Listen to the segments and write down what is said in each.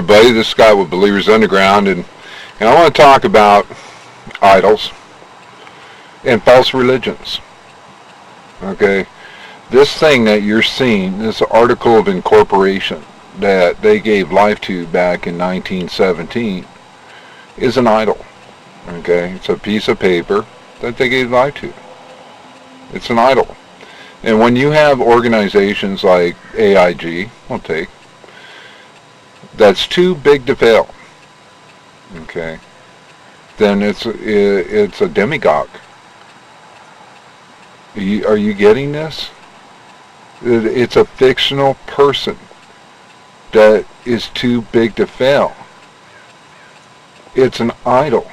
everybody, this is Scott with Believers Underground, and I want to talk about idols and false religions. Okay, this thing that you're seeing, this article of incorporation that they gave life to back in 1917, is an idol. Okay, it's a piece of paper that they gave life to. It's an idol. And when you have organizations like AIG, that's too big to fail, okay, then it's a demagogue. Are you getting this? It's a fictional person that is too big to fail. It's an idol.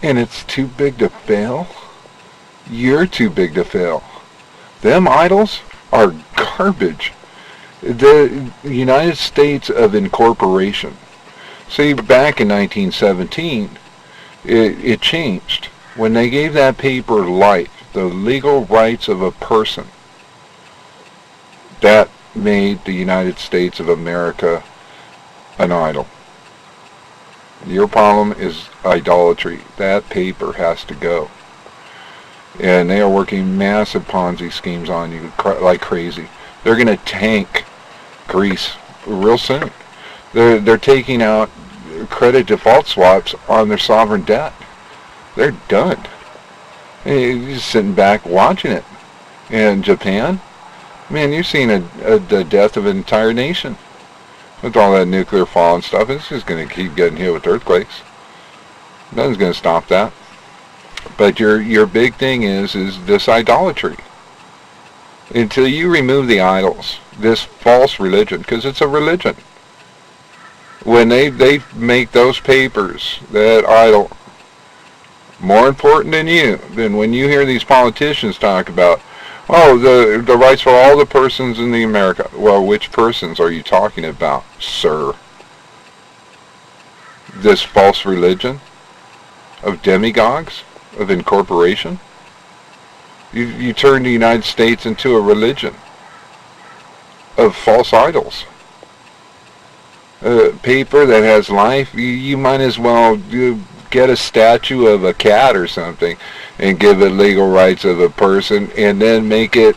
And it's too big to fail? You're too big to fail. Them idols are garbage. The United States of Incorporation. See, back in 1917, it changed. When they gave that paper life, the legal rights of a person, that made the United States of America an idol. Your problem is idolatry. That paper has to go. And they are working massive Ponzi schemes on you like crazy. They're going to tank Greece real soon. They're taking out credit default swaps on their sovereign debt. They're done. You're just sitting back watching it. And Japan, man, you're seeing the death of an entire nation. With all that nuclear fall and stuff, it's just going to keep getting hit with earthquakes. Nothing's going to stop that. But your big thing is this idolatry. Until you remove the idols, this false religion, because it's a religion. When they make those papers, that idol, more important than you, than when you hear these politicians talk about, oh, the rights for all the persons in the America. Well, which persons are you talking about, sir? This false religion of demagogues, of incorporation? You turn the United States into a religion of false idols. Paper that has life, you might as well get a statue of a cat or something and give it legal rights of a person and then make it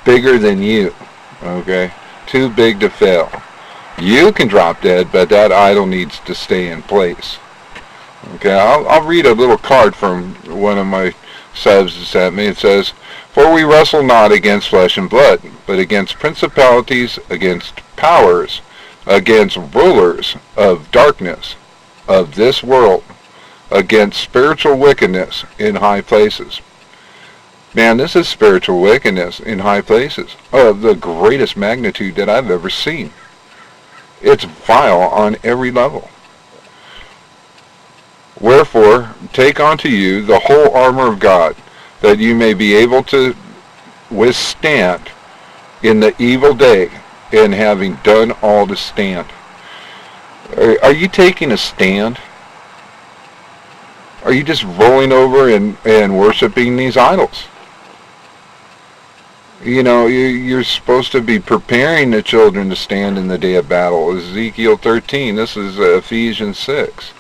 bigger than you. Okay? Too big to fail. You can drop dead, but that idol needs to stay in place. Okay, I'll read a little card from one of my subs that sent me. It says, "For we wrestle not against flesh and blood, but against principalities, against powers, against rulers of darkness of this world, against spiritual wickedness in high places." Man, this is spiritual wickedness in high places of the greatest magnitude that I've ever seen. It's vile on every level. "Wherefore, take unto you the whole armor of God, that you may be able to withstand in the evil day, and having done all to stand." Are you taking a stand? Are you just rolling over and worshiping these idols? You know, you're supposed to be preparing the children to stand in the day of battle. Ezekiel 13, this is Ephesians 6.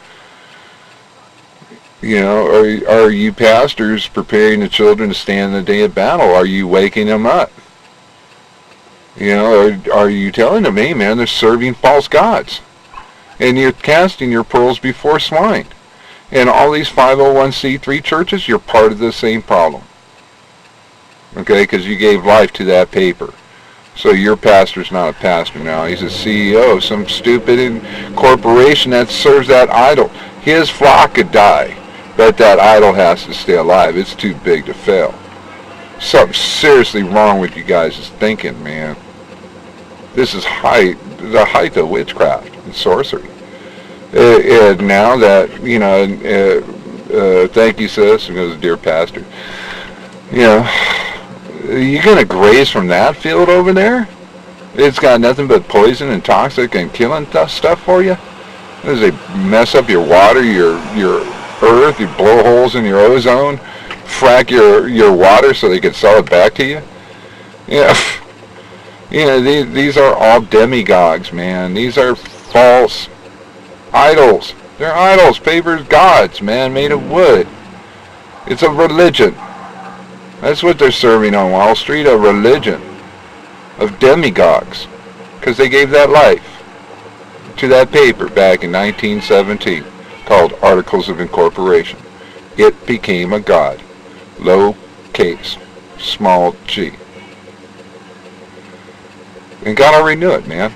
You know, are you pastors preparing the children to stand in the day of battle? Are you waking them up? You know, are you telling them, hey man, they're serving false gods, and you're casting your pearls before swine? And all these 501c3 churches, you're part of the same problem. Okay, because you gave life to that paper. So your pastor's not a pastor now. He's a CEO of some stupid corporation that serves that idol. His flock could die, but that idol has to stay alive. It's too big to fail. Something seriously wrong with you guys' thinking, man. This is the height of witchcraft and sorcery. And now that, you know, thank you, sis, because dear pastor, you know, you're going to graze from that field over there? It's got nothing but poison and toxic and killing stuff for you? Does they mess up your water, your earth, you blow holes in your ozone, frack your water so they can sell it back to you? Yeah. You know, these are all demigods, man. These are false idols. They're idols. Paper's gods, man, made of wood. It's a religion. That's what they're serving on Wall Street, a religion of demigods. Because they gave that life to that paper back in 1917 called Articles of Incorporation. It became a god. Lowercase, small g. And God already knew it, man.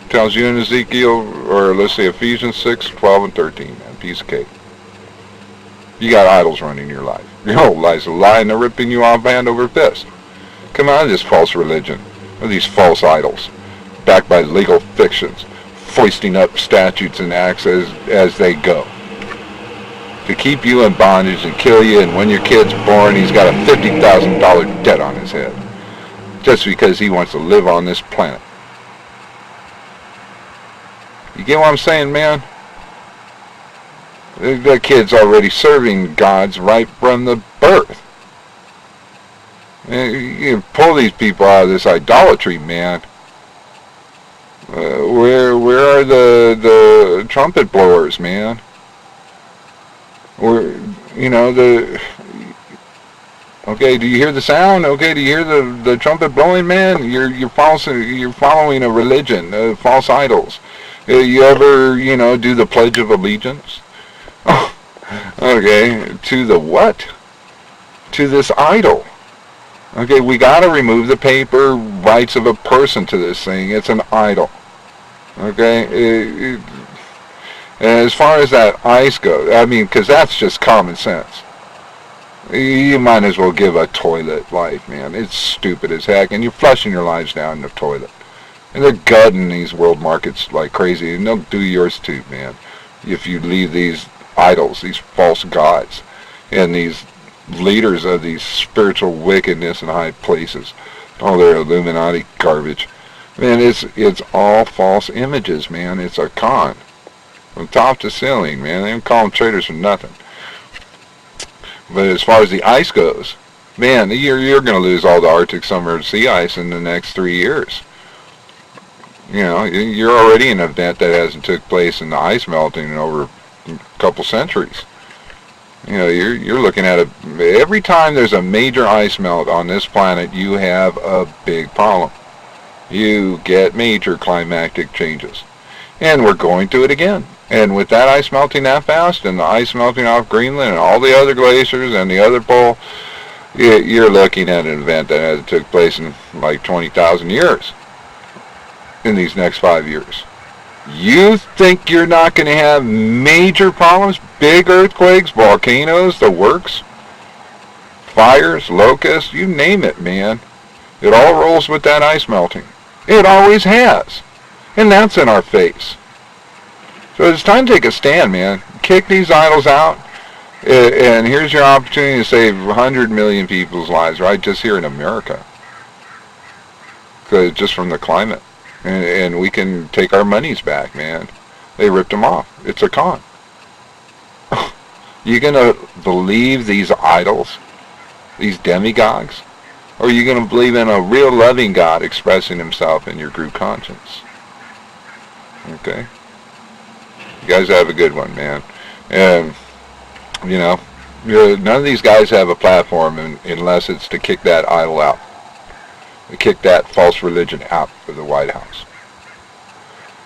Tells you in Ezekiel, or let's say Ephesians 6, 12, and 13, man. Piece of cake. You got idols running your life. Your whole life's a lie, and they're ripping you off hand over fist. Come out of this false religion, or these false idols, backed by legal fictions, foisting up statutes and acts as they go, to keep you in bondage and kill you, and when your kid's born, he's got a $50,000 debt on his head, just because he wants to live on this planet. You get what I'm saying, man? The kid's already serving gods right from the birth. You pull these people out of this idolatry, man. Where are the trumpet blowers, man? Or, you know, okay, do you hear the sound? Okay, do you hear the trumpet blowing, man? You're following a religion, false idols. You ever, you know, do the Pledge of Allegiance? Okay, to the what? To this idol. Okay, we got to remove the paper rights of a person to this thing. It's an idol. Okay, as far as that ice goes, I mean, because that's just common sense. You might as well give a toilet life, man. It's stupid as heck, and you're flushing your lives down the toilet. And they're gutting these world markets like crazy, and they'll do yours too, man. If you leave these idols, these false gods, and these leaders of these spiritual wickedness in high places, all their Illuminati garbage. Man, it's all false images, man. It's a con. From top to ceiling, man. They don't call them traders for nothing. But as far as the ice goes, man, you're going to lose all the Arctic summer sea ice in the next 3 years. You know, you're already in an event that hasn't took place in the ice melting in over a couple centuries. You know, you're looking at every time there's a major ice melt on this planet, you have a big problem. You get major climatic changes. And we're going through it again. And with that ice melting that fast, and the ice melting off Greenland and all the other glaciers and the other pole, you're looking at an event that hasn't took place in like 20,000 years in these next 5 years. You think you're not going to have major problems? Big earthquakes, volcanoes, the works, fires, locusts, you name it, man. It all rolls with that ice melting. It always has. And that's in our face. So it's time to take a stand, man. Kick these idols out. And here's your opportunity to save 100 million people's lives, right? Just here in America. Just from the climate. And we can take our monies back, man. They ripped them off. It's a con. You gonna believe these idols? These demigods? Or are you gonna believe in a real loving God expressing himself in your group conscience? Okay? You guys have a good one, man. And, you know, none of these guys have a platform unless it's to kick that idol out. To kick that false religion out of the White House.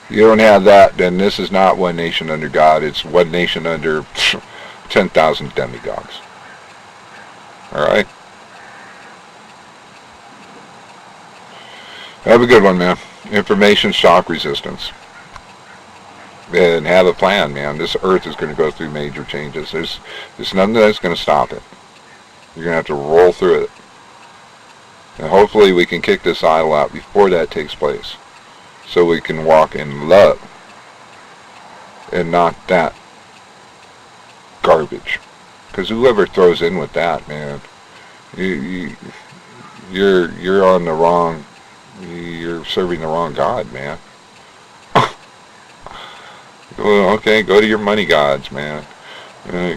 You don't have that, then this is not one nation under God. It's one nation under 10,000 demigods. Alright? Have a good one, man. Information shock resistance. And have a plan, man. This earth is going to go through major changes. There's nothing that's going to stop it. You're going to have to roll through it. And hopefully we can kick this idol out before that takes place. So we can walk in love. And not that garbage. Because whoever throws in with that, man, you're on the wrong, you're serving the wrong God, man. Well, okay, go to your money gods, man.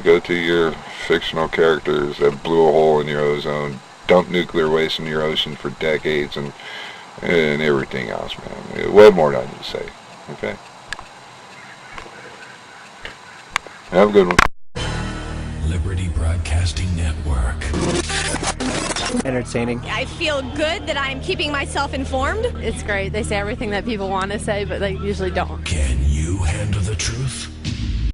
Go to your fictional characters that blew a hole in your ozone, dumped nuclear waste in your ocean for decades, and and everything else, man. What more do I need to say? Okay. Have a good one. Liberty Broadcasting Network. Entertaining. I feel good that I'm keeping myself informed. It's great. They say everything that people want to say, but they usually don't.